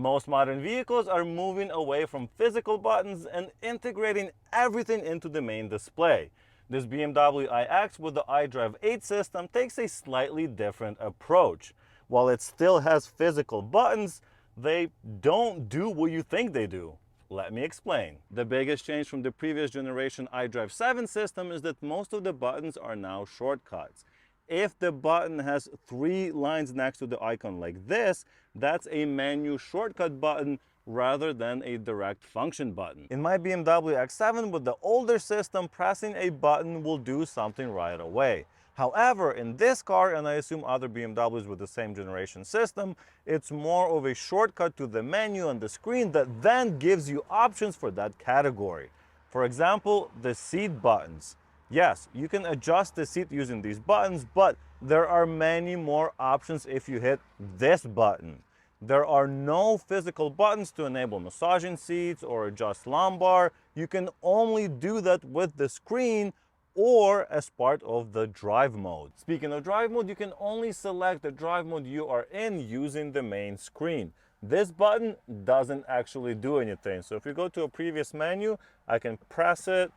Most modern vehicles are moving away from physical buttons and integrating everything into the main display. This BMW iX with the iDrive 8 system takes a slightly different approach. While it still has physical buttons, they don't do what you think they do. Let me explain. The biggest change from the previous generation iDrive 7 system is that most of the buttons are now shortcuts. If the button has 3 lines next to the icon like this, that's a menu shortcut button rather than a direct function button. In my BMW X7 with the older system, pressing a button will do something right away. However, in this car, and I assume other BMWs with the same generation system, it's more of a shortcut to the menu on the screen that then gives you options for that category. For example, the seat buttons. Yes, you can adjust the seat using these buttons, but there are many more options if you hit this button. There are no physical buttons to enable massaging seats or adjust lumbar. You can only do that with the screen or as part of the drive mode. Speaking of drive mode, you can only select the drive mode you are in using the main screen. This button doesn't actually do anything. So if you go to a previous menu, I can press it,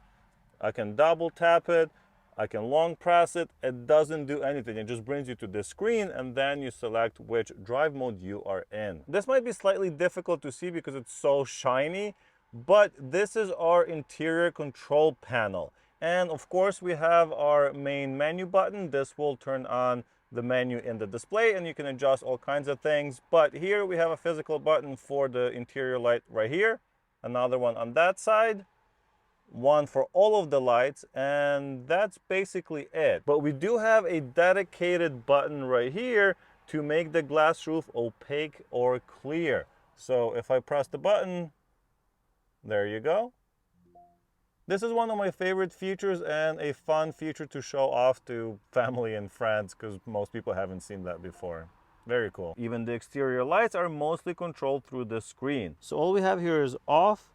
I can double tap it, I can long press it. It doesn't do anything. It just brings you to this screen and then you select which drive mode you are in. This might be slightly difficult to see because it's so shiny, but this is our interior control panel. And of course we have our main menu button. This will turn on the menu in the display and you can adjust all kinds of things. But here we have a physical button for the interior light right here, another one on that side, one for all of the lights, and that's basically it. But we do have a dedicated button right here to make the glass roof opaque or clear. So if I press the button, there you go. This is one of my favorite features and a fun feature to show off to family and friends because most people haven't seen that before. Very cool. Even the exterior lights are mostly controlled through the screen. So all we have here is off,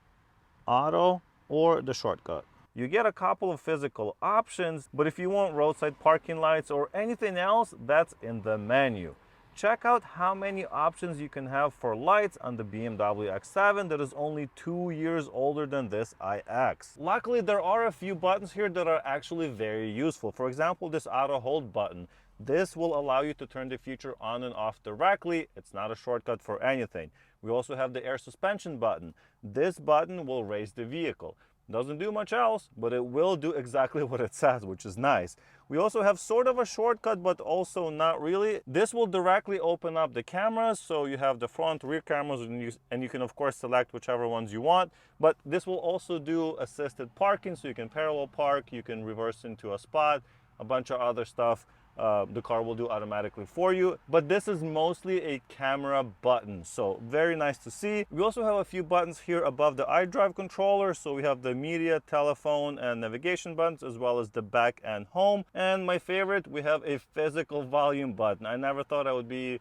auto, or the shortcut. You get a couple of physical options, but if you want roadside parking lights or anything else, that's in the menu. Check out how many options you can have for lights on the BMW X7 that is only 2 years older than this iX. Luckily, there are a few buttons here that are actually very useful. For example, this auto hold button. This will allow you to turn the feature on and off directly. It's not a shortcut for anything. We also have the air suspension button. This button will raise the vehicle. Doesn't do much else, but it will do exactly what it says, which is nice. We also have sort of a shortcut, but also not really. This will directly open up the cameras, so you have the front, rear cameras, and you can of course select whichever ones you want. But this will also do assisted parking, so you can parallel park, you can reverse into a spot, a bunch of other stuff. The car will do automatically for you, but this is mostly a camera button, so very nice to see. We also have a few buttons here above the iDrive controller, so we have the media, telephone, and navigation buttons, as well as the back and home. And my favorite, we have a physical volume button. I never thought I would be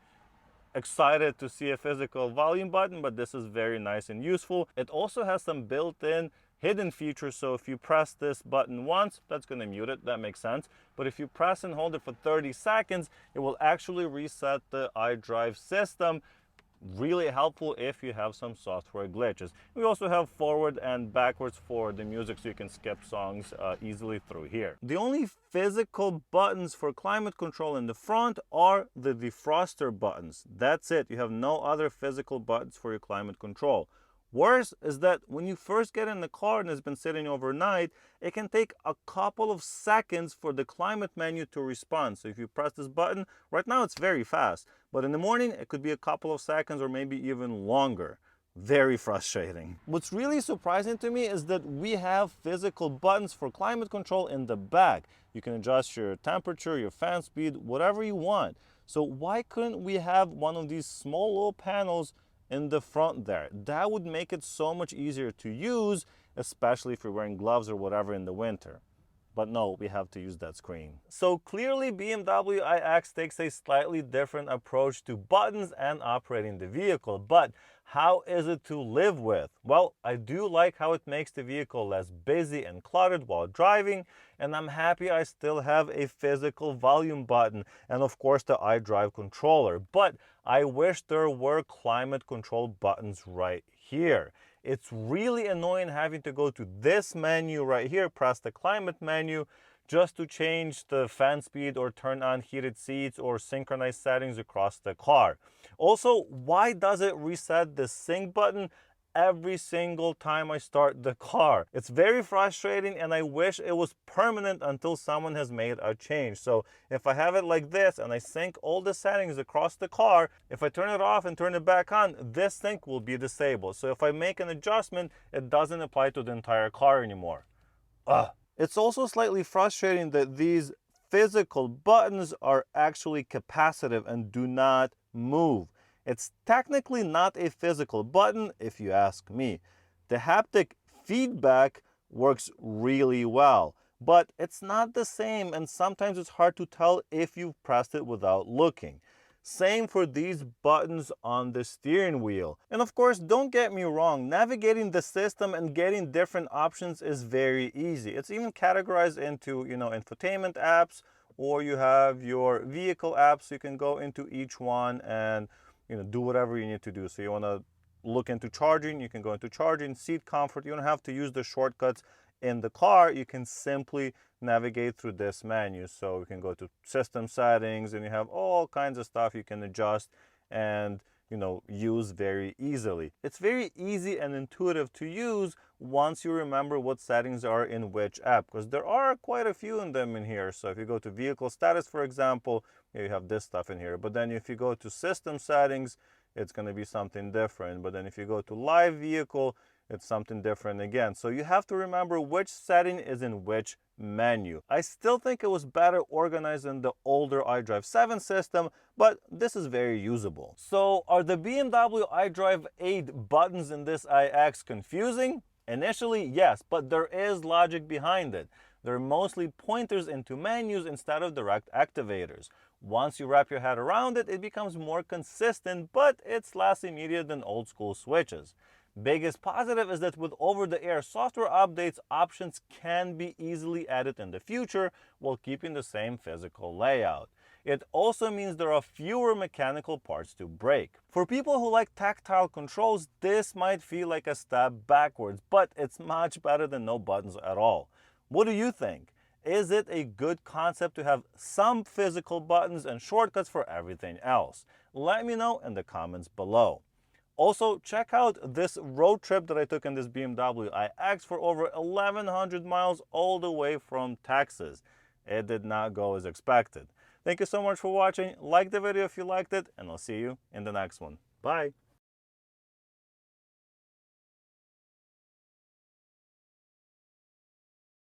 excited to see a physical volume button, but this is very nice and useful. It also has some built-in hidden features, so if you press this button once, that's going to mute it, that makes sense. But if you press and hold it for 30 seconds, it will actually reset the iDrive system. Really helpful if you have some software glitches. We also have forward and backwards for the music, so you can skip songs easily through here. The only physical buttons for climate control in the front are the defroster buttons. That's it. You have no other physical buttons for your climate control. Worse is that when you first get in the car and it's been sitting overnight, it can take a couple of seconds for the climate menu to respond. So if you press this button, right now it's very fast, but in the morning it could be a couple of seconds or maybe even longer. Very frustrating. What's really surprising to me is that we have physical buttons for climate control in the back. You can adjust your temperature, your fan speed, whatever you want. So why couldn't we have one of these small little panels in the front there? That would make it so much easier to use, especially if you're wearing gloves or whatever in the winter. But no, we have to use that screen. So clearly BMW iX takes a slightly different approach to buttons and operating the vehicle. But How is it to live with? Well, I do like how it makes the vehicle less busy and cluttered while driving, and I'm happy I still have a physical volume button and of course the iDrive controller, but I wish there were climate control buttons right here. It's really annoying having to go to this menu right here, press the climate menu, just to change the fan speed or turn on heated seats or synchronize settings across the car. Also, why does it reset the sync button every single time I start the car? It's very frustrating and I wish it was permanent until someone has made a change. So if I have it like this and I sync all the settings across the car, if I turn it off and turn it back on, this sync will be disabled. So if I make an adjustment, it doesn't apply to the entire car anymore. Ugh. It's also slightly frustrating that these physical buttons are actually capacitive and do not move. It's technically not a physical button if you ask me. The haptic feedback works really well, but it's not the same and sometimes it's hard to tell if you've pressed it without looking. Same for these buttons on the steering wheel. And of course, don't get me wrong, navigating the system and getting different options is very easy. It's even categorized into, infotainment apps, or you have your vehicle apps. So you can go into each one and, do whatever you need to do. So you want to look into charging, you can go into charging, seat comfort. You don't have to use the shortcuts in the car. You can simply navigate through this menu. So you can go to system settings and you have all kinds of stuff you can adjust and use very easily. It's very easy and intuitive to use once you remember what settings are in which app, because there are quite a few in them in here. So if you go to vehicle status, for example, you have this stuff in here. But then if you go to system settings, it's going to be something different. But then if you go to live vehicle, it's something different again. So you have to remember which setting is in which menu. I still think it was better organized in the older iDrive 7 system, but this is very usable. So are the BMW iDrive 8 buttons in this iX confusing? Initially, yes, but there is logic behind it. They're mostly pointers into menus instead of direct activators. Once you wrap your head around it, it becomes more consistent, but it's less immediate than old school switches. Biggest positive is that with over-the-air software updates, options can be easily added in the future while keeping the same physical layout. It also means there are fewer mechanical parts to break. For people who like tactile controls, this might feel like a step backwards, but it's much better than no buttons at all. What do you think? Is it a good concept to have some physical buttons and shortcuts for everything else? Let me know in the comments below. Also, check out this road trip that I took in this BMW iX for over 1,100 miles all the way from Texas. It did not go as expected. Thank you so much for watching. Like the video if you liked it, and I'll see you in the next one. Bye!